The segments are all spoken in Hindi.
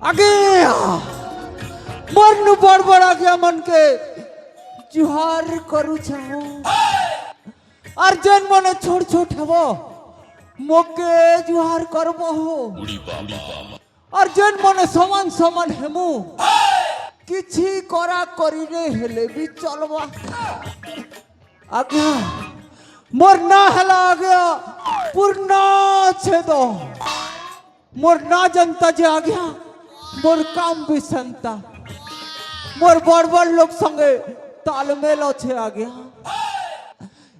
आगे मरनु बड़ बड़ आगे मन के जुहार करू छहो और जन मने छोड़ छोट हबो मोके जुहार करबो हो और जन मने समान समान हेमु किछि करा करिने हेले भी चलबा आगे मोर ना हला आगे पूर्ण छेद मोर ना जनता जे आ गया मोर काम भी संता मोर बड़ बड़ लोग संगे तालमेल अच्छे आ गया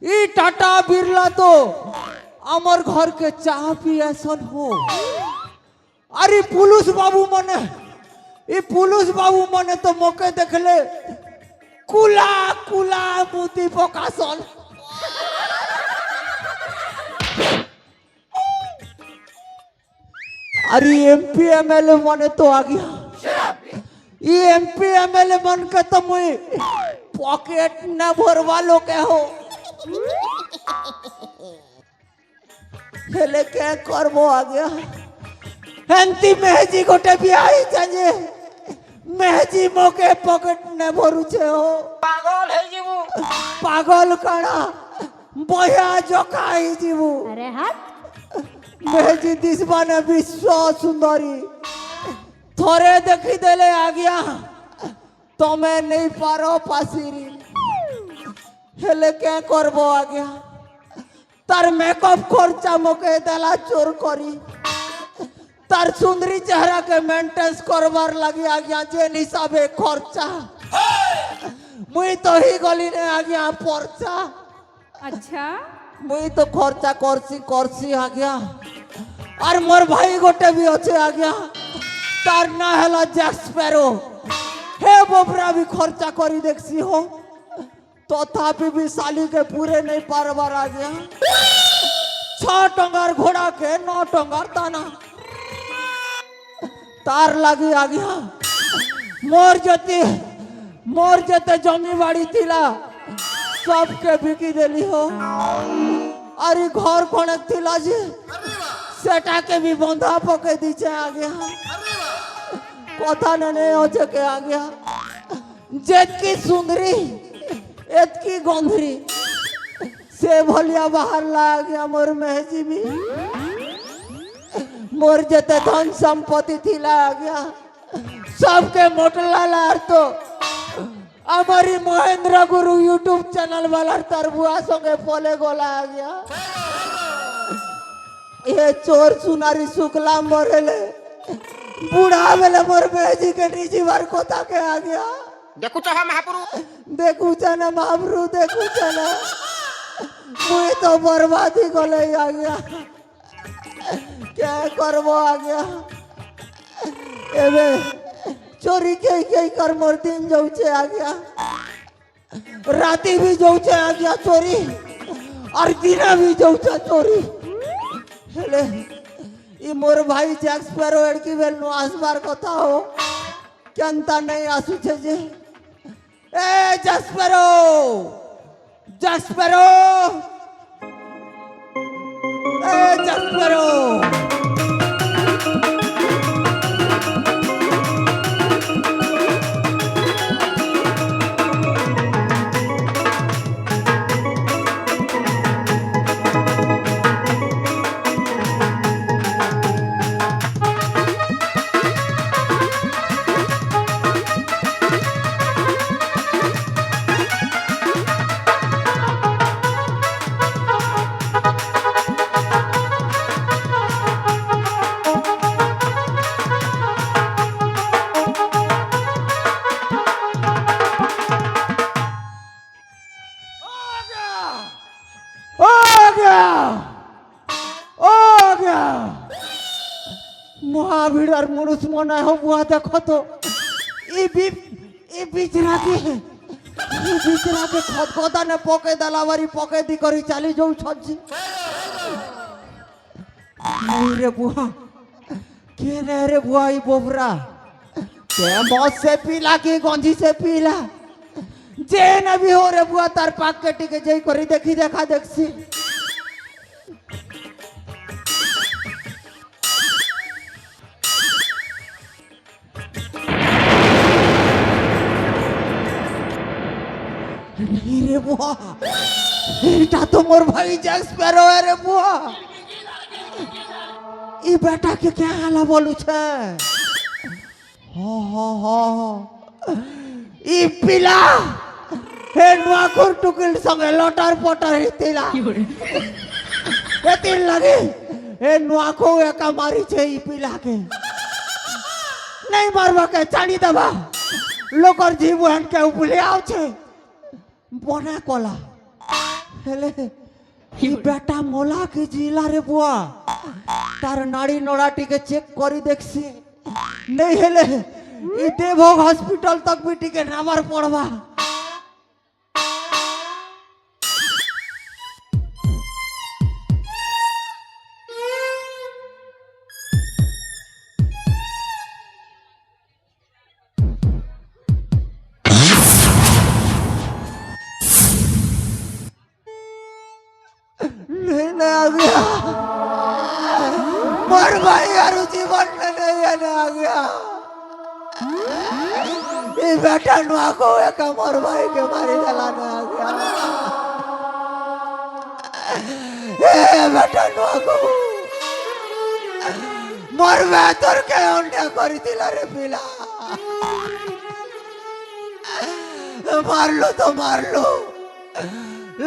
ई टाटा बिरला तो आमर घर के चाह पियासन हो अरे पुलिस बाबू मने ई पुलिस बाबू मने तो मोके देखले कुला कुला मुती पकासन अरे एमपी एमएलए मने तो आ गया ये एमपी एमएलए मन के तो मुई पॉकेट न भरवा लो के हो हेले के करबो आ गया हेंती मेहजी गोटे बियाही जाजे मेहजी मोके पॉकेट न भरू छे हो पागल है जीवू पागल काना बया जोकाई जीवू अरे हाथ मेहजी दिसबाने विश्व सुंदरी थोरे देखी देले आ गया तमें नहीं पारो पासिरी हेले क्या करबो आ गया तार मेकअप खर्चा मोके देला चोर करी तार सुंदरी चेहरा के मेंटेनेंस करवार लगी आ गया जे हिसाबे खर्चा मुई तो ही गली ने आ गया पर्चा अच्छा मुई तो खर्चा करसी आ गया और मोर भाई गोटे भी अच्छे आ गया तार ना हेला जैक स्पैरो हे बोबरा भी खर्चा करी देखसी हो तथापि भी साली के पूरे नहीं पारबार आ गया 6 टंगार घोड़ा के 9 टंगार ताना तार लगी आ गया मोर जते जमी बाड़ी थिला सबके बिकी देली हो अरे घर कणक थिला जे सेटा के भी बंधा पके दीचे आ गया कथा ने होचे के आ गया जेतकी सुंदरी एतकी गंधरी से भलिया बाहर ला गया मोर मेहजी भी मोर जते धन संपत्ति थिला आ गया सबके मोटला लार तो हमारी महेंद्र गुरु यूट्यूब चैनल वाला तरबुआ संगे पोले गोला आ गया ये चोर सुनारी शुक्ला मरेले बूढ़ा बेले मोर बेजी के निजी बार कोता के आ गया देखू चाह महापुरु देखू चना महापुरु देखू चना मुई तो बर्बादी गले आ गया क्या करबो आ गया एबे चोरी के कर मोर दिन जाऊचे आ गया राती भी जाऊचे आ गया चोरी और दिना भी जाऊचे चोरी हेले ई मोर भाई जैक स्पैरो एड़की बेल नु आसबार कथा हो केनता नहीं आसु छे जे ए जैक स्पैरो ए जैक स्पैरो दुश्मन है हो बुआ देखो तो ई बिचरा के खदखदा ने पके दलावारी पके दी करी चाली जाऊ छजी नहीं रे बुआ के रे रे बुआ ई बोबरा के मौत से पीला की गंजी से पीला जे न भी हो रे बुआ तार पाक के टिके जई करी देखी देखा देखसी नहीं रे बुआ এটা তো মোর ভাই জ্যাক স্প্যারো রে বুয়া ई बेटा के क्या हाल बोलू छे हो ई पिला हे नुआकुर टुकिल संगे लटर पटर हितिला एतिल लगे हे नुआको एका मारी छे ई पिला के नहीं मारवा के चाणी दबा लोकर जीव हन के उपले आव छे बना कोला हेले ई बेटा मोला के जिला रे बुआ तार नाड़ी नोड़ाटी के चेक करी देखसी नहीं हेले ई देवभोग हॉस्पिटल तक भी टिके नामार पड़वा नहीं आ गया मर भाई यार जीवन में नहीं आ गया ये बेटा नुआ को एक मर भाई के मारे जलाने आ गया ये बेटा नुआ को मर में तोर के अंडा करी दिला रे पिला मार लो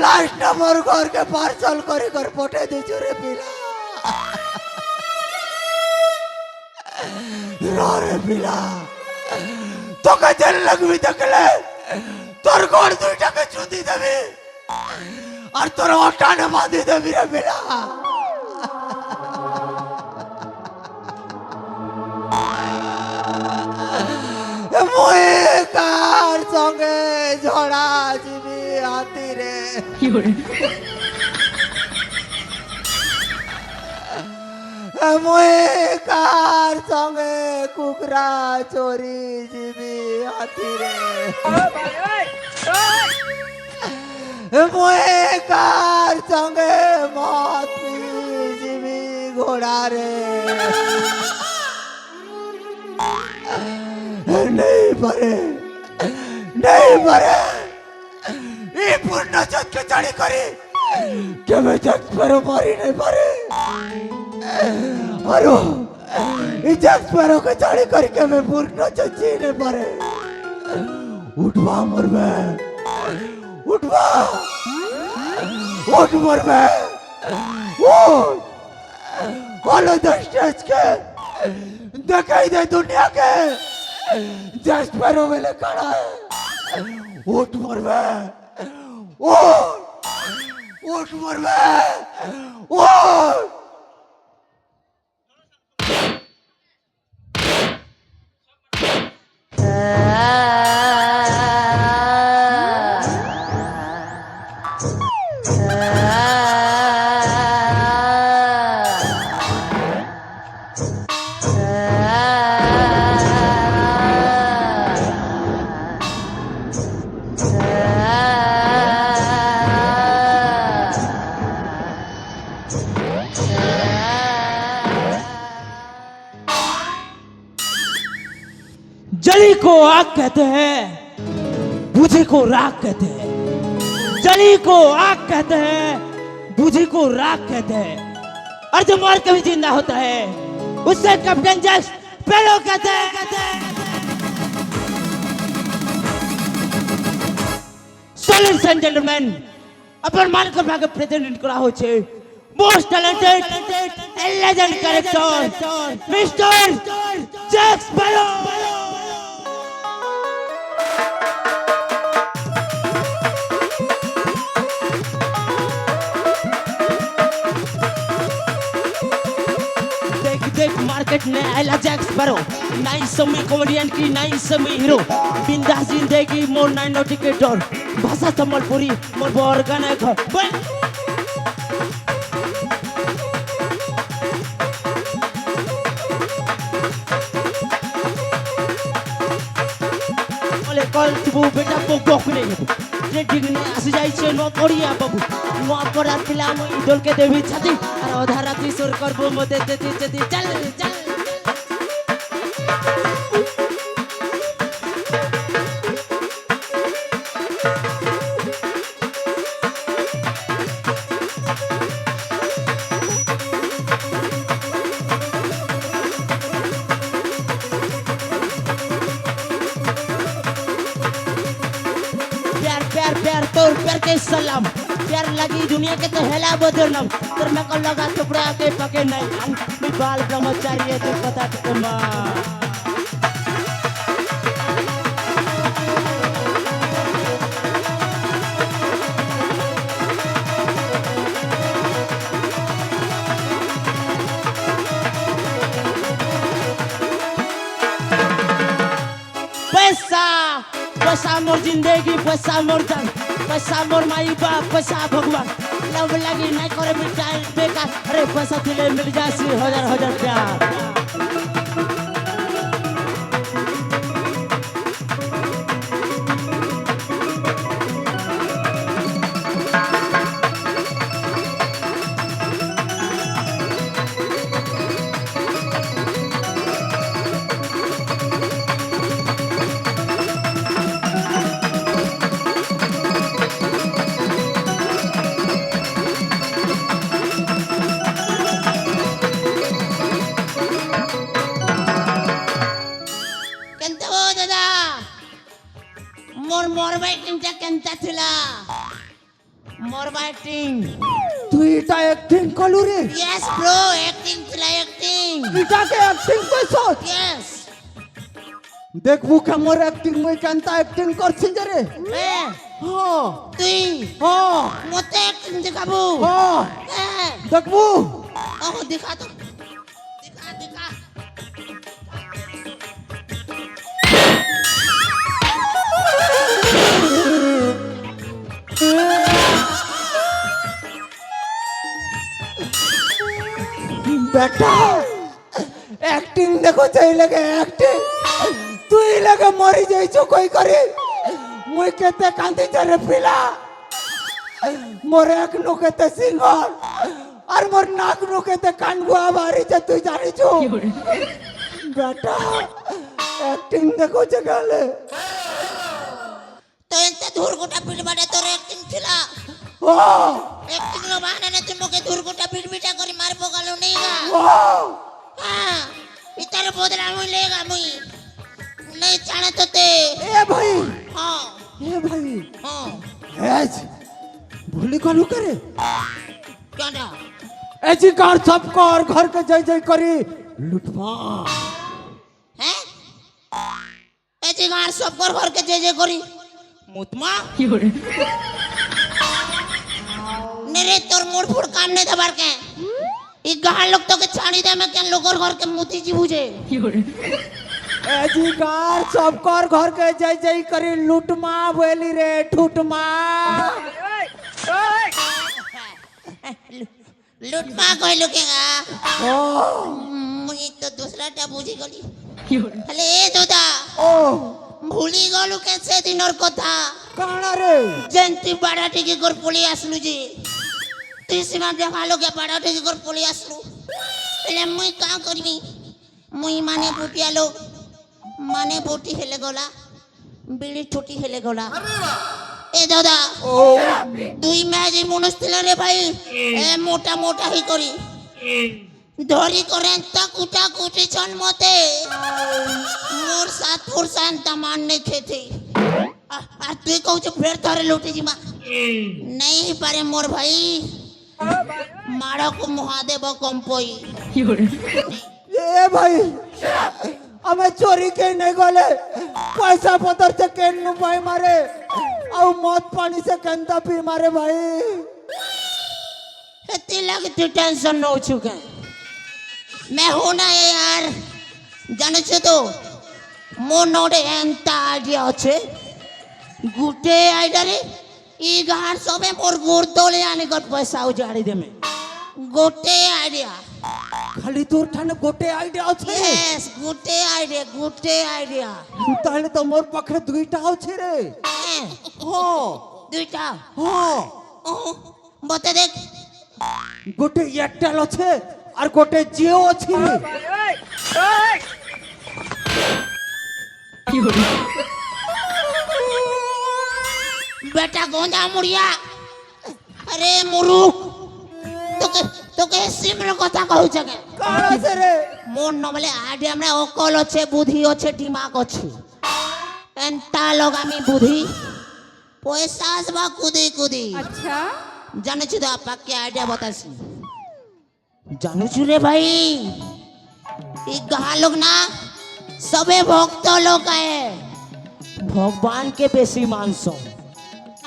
लास्ट मोर घर के पार्सल करी कर पटे दीजो रे पिला रे पिला तो के जल लगवी देखले तोर गोड़ दुईटा के चुदी देबी और तोर ओटा ने बांधी देबी रे पिला मोए कार संगे झोड़ा जीवी हाथी रे मोए कार संगे कुकरा चोरी जीवी हाथी रे मोए कार संगे मौत जीवी घोड़ा रे नहीं परे ये पूर्ण जग के चढ़ी करी के मैं जग पर मारी नहीं परे अरो ये जग पर के चढ़ी करी के मैं पूर्ण जग जी नहीं परे उठवा मर में उठवा उठ मर में बोलो दस्तेज के दिखाई दे दुनिया के जस पैरों में ले खड़ा है उठ मर में उठ मर में उठ जली को आग कहते हैं, बुझी को राख कहते हैं। जली को आग कहते हैं, बुझी को राख कहते हैं। और जो मर के भी जिंदा होता है उससे कैप्टन जैक स्पैरो कहते हैं। So ladies and gentlemen, अपन मान कर भागे प्रेजेंट करा हो छे most talented and legend character mister Jack Sparrow. देख मार मार्केट में आइला जैक स्पैरो नाइन समय कॉमेडियन की नाइन समय हीरो बिंदास जिंदगी मोर नाइन नोटी के डर भाषा संबलपुरी मोर बरगाना घर बोले कल तू बेटा को बकने जे ठीक ने आसी जाई छे न करिया बाबू न अपराध पिला म इदल के देवी छथि और आधा राति सुर करबो मते देती चती चल चल प्यार तोर प्यार के सलाम प्यार लगी दुनिया के तो हेला बदनाम तर मैं को लगा टुकड़ा के पके नहीं मैं बाल ब्रह्मचारी है तो पता तो मां पैसा मोर जिंदगी पैसा मोर जान पैसा मोर माई बाप पैसा भगवान लव लगी नहीं करे बेकार अरे पैसा दिले मिल जासी हजार हजार प्यार मोर बैटिंग ता केंता थिला मोर बैटिंग तू इटा एक्टिंग कलू रे यस ब्रो एक्टिंग थिला एक्टिंग इटा के एक्टिंग कैसो यस देखबू के मोर एक्टिंग में केंता एक्टिंग करछिन रे ए हां तुई हां मते एक्टिंग दिखाबू हां ए देखबू ओ दिखा तो दिखा दिखा बेटा एक्टिंग देखो चाहिए लगे एक्टिंग तू ही लगे मरी जाइछो कोई करे मुई केते कांदी जरे पिला मोर एक नो केते सिंगल और मोर नाक नो केते कानगुआ बारी जे तू जानी छो बेटा एक्टिंग देखो जगले तो एंते धुरगुटा पिट बाडे तोर एक्टिंग थिला ओ एक्टिंग नो बहाना ने तुम के धुरगुटा पिट बिटा करी मार पगालो नहींगा ओ हां इतर बोदला मुई लेगा मुई नहीं जाने तो ते ए भाई हां ए भाई हां एज भूली कलू करे क्याडा एजी कार सबको और घर के जय जय करी लुटवा हैं एजी गार सब घर के जय जय करी मुतमा मेरे तोर मोड़ फुड़ काम नहीं दबार के ई गाल लोग तो के छाड़ी दे मैं के लोग घर के मोती जी बुझे एजी कार सबको घर के जय जय करी लुटमा बोली रे ठुटमा लुटमा कोई लुकेगा ओ मुई तो दूसरा टा बुझी गली हले ए दोदा ओ भूली गलु कैसे दिनर कथा काना रे जंती बाड़ा टिके कर पुली आसलु जी तुई सीमा देखा लोग बाड़ा टिके कर पुली आसलु पहले मुई का करबी मुई माने बुटिया लोग माने बुटी हेले गला बिड़ी छोटी हेले गला ए दादा ओ दुई मैजी मनुष्य रे भाई ए मोटा मोटा ही करी धरी करें ता कुटा कुटी छन मते मोर साथ फुरसान तमान ने खेथे आ तू कहू छ फेर थारे लूटी जी मा नहीं पारे मोर भाई माड़ा को मुहा देब कंपोई ए भाई हमें चोरी के नहीं गले पैसा पतर से केन नु भाई मारे और मौत पानी से कंदा पी मारे भाई हेती लग तू टेंशन न चुके मैं हूं ना यार जाने छे तो मोर नोटे एंता आइडिया अच्छे गुटे आइडिया रे ई गार सबे मोर गुड़ तोले आने कर पैसा उजाड़ी दे में गोटे आइडिया খালি তোর ঠানে গোটে আইডিয়া আছে यस गुटे आइडिया তাহলে তো মোর পাখে দুইটা আছে রে হ্যাঁ दुईटा হ্যাঁ बता देख গোটে এয়ারটেল আছে আর গোটে জিও আছে बेटा गोंदा मुड़िया अरे मुरुक তোকে সিমর কথা কহু জাগে কার আছে রে মোর নবলে আইডিয়া আমরা অকল আছে বুদ্ধি আছে দিমাগ আছে এন্তা লোক আমি বুদ্ধি পয়সা আসবা কুদি কুদি अच्छा জানেছি তো আপাকে আইডিয়া बतासी জানুছু রে ভাই এই গাঁ লোক না সবে ভক্ত লোক है भगवान के बेसी मानसो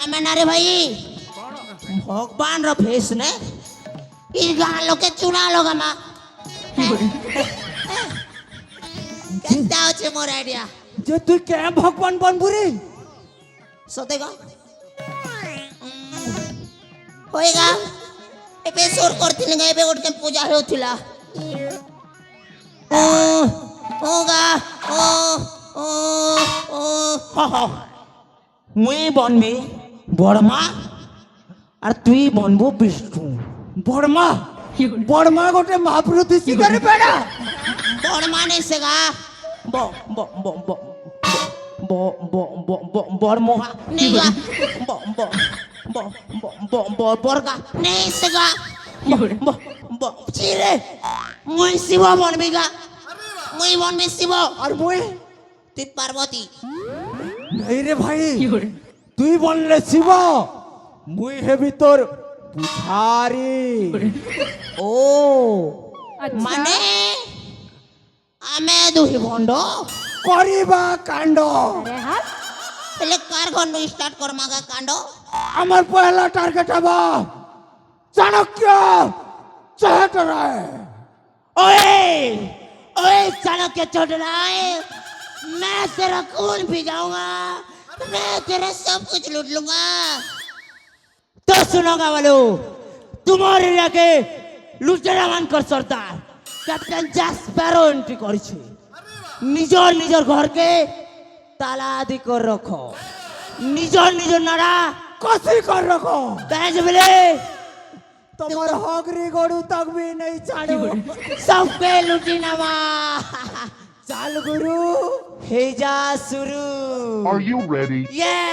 আমি না রে ভাই भगवान रो फेस ने ई गाँ लोग के चुना लोग हम कैसा होचे मोर आइडिया যে তুই কে ভগবান বনবু রে सोतेगा होएगा एबे सोर करती नहीं एबे उठ के पूजा होतिला होगा ओ मुई बनबी बड़मा और तुई बनबो विष्णु বড়মা বড়মা গোটে মহাপ্রতি শিকারে বেড়া बड़मा नहीं सेगा बो बो बो बो बो बो बो बो बड़मोहा नहीं गा बो बो बो बो बो बो बड़गा नहीं सेगा बो बो चिरे मुई शिव बनबीगा मुई बनबी शिव আর মই তুই পার্বতী নাই রে ভাই তুই বললে শিব মুই হেবি তোর পুজারি ও अच्छा মানে আমি দুহি ভন্ড করিবা কাণ্ড अरे हाँ তাহলে কার গন্ড স্টার্ট কর মাগা কাণ্ড আমার পহলা টার্গেট হবা চাণক্য চহট রায় ओए ओए चाणक्य चौधराय मैं तेरा खून पी जाऊंगा मैं तेरा सब कुछ लूट लूंगा तो सुनोगा वालो तुम्हारे लगे लुटेरा मानकर सरदार कैप्टन जैस्पेरो एंट्री करिছে নিজর নিজর ঘরকে তালা আদি কর রাখো নিজর নিজর নাড়া কসি কর রাখো বেজ বলে তোমার হগরি গড়ু তকবি নেই ছাড়ো सबके लुटी नवा চাল গুরু हे जा शुरू Are you ready? Yes